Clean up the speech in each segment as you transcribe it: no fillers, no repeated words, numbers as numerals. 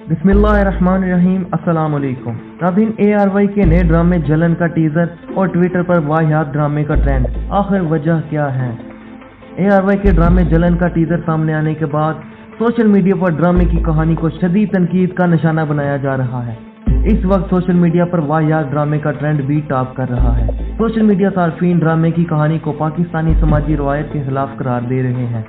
बिस्मिल्लाहिर्रहमानिर्रहीम। अस्सलाम वालेकुम। नाज़रीन, ARY के नए ड्रामे जलन का टीजर और ट्विटर पर वाहियात ड्रामे का ट्रेंड, आखिर वजह क्या है? ARY के ड्रामे जलन का टीजर सामने आने के बाद सोशल मीडिया पर ड्रामे की कहानी को शदीद तनकीद का निशाना बनाया जा रहा है। इस वक्त सोशल मीडिया पर वाहियात ड्रामे का ट्रेंड भी टॉप कर रहा है। सोशल मीडिया सार्फिन ड्रामे की कहानी को पाकिस्तानी समाजी रवायत के खिलाफ करार दे रहे हैं।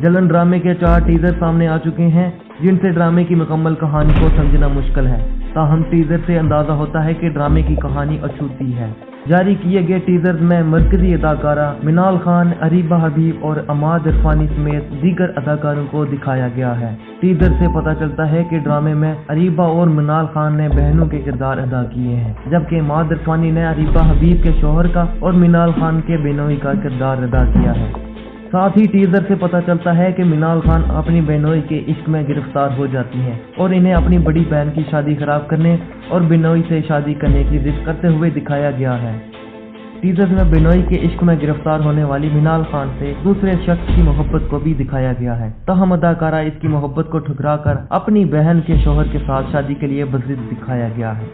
जलन ड्रामे के 4 टीजर सामने आ चुके हैं, जिनसे ड्रामे की मुकम्मल कहानी को समझना मुश्किल है। ताहम टीजर से अंदाजा होता है कि ड्रामे की कहानी अछूती है। जारी किए गए टीजर में मरकजी अदाकारा मिनाल खान, अरीबा हबीब और अमाद इरफानी समेत दीगर अदाकारों को दिखाया गया है। टीजर से पता चलता है कि ड्रामे में अरीबा और मिनाल खान ने बहनों के किरदार अदा किए हैं, जबकि अमाद इरफानी ने अरीबा हबीब के शौहर का और मिनाल खान के बेनोई का किरदार अदा किया है। साथ ही टीजर से पता चलता है कि मिनाल खान अपनी बेनोई के इश्क में गिरफ्तार हो जाती हैं और इन्हें अपनी बड़ी बहन की शादी खराब करने और बेनोई से शादी करने की जिद करते हुए दिखाया गया है। टीजर में बेनोई के इश्क में गिरफ्तार होने वाली मिनाल खान से दूसरे शख्स की मोहब्बत को भी दिखाया गया है। तहम अदाकारा इसकी मोहब्बत को ठुकराकर अपनी बहन के शौहर के साथ शादी के लिए बज़िद दिखाया गया है।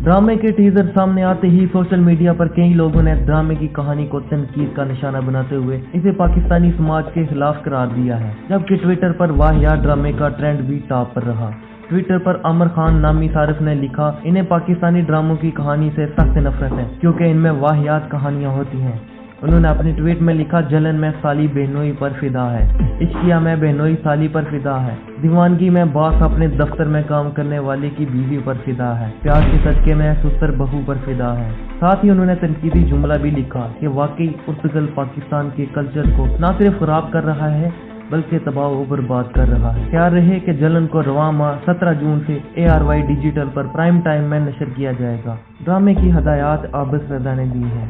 ड्रामे के टीजर सामने आते ही सोशल मीडिया पर कई लोगों ने ड्रामे की कहानी को तनकीद का निशाना बनाते हुए इसे पाकिस्तानी समाज के खिलाफ करार दिया है, जबकि ट्विटर पर वाहियात ड्रामे का ट्रेंड भी टॉप पर रहा। ट्विटर पर अमर खान नामी सारिफ ने लिखा, इन्हें पाकिस्तानी ड्रामों की कहानी से सख्त नफरत है क्योंकि इनमें वाहियात कहानियां होती हैं। उन्होंने अपनी ट्वीट में लिखा, जलन में साली बेनोई पर फिदा है, इश्किया में बेनोई साली पर फिदा है, दीवानगी में बॉस अपने दफ्तर में काम करने वाले की बीवी पर फिदा है, प्यार के सदके में सुस्तर बहू पर फिदा है। साथ ही उन्होंने तनकीदी जुमला भी लिखा कि वाकई पुर्तगाल पाकिस्तान के कल्चर को न सिर्फ खराब कर रहा है बल्कि तबाह व बर्बाद कर रहा है। ख्याल रहे कि जलन को रवां माह 17 जून से ARY डिजिटल पर प्राइम टाइम में नशर किया जाएगा। ड्रामे की हदायत आबिस रज़ा ने दी है।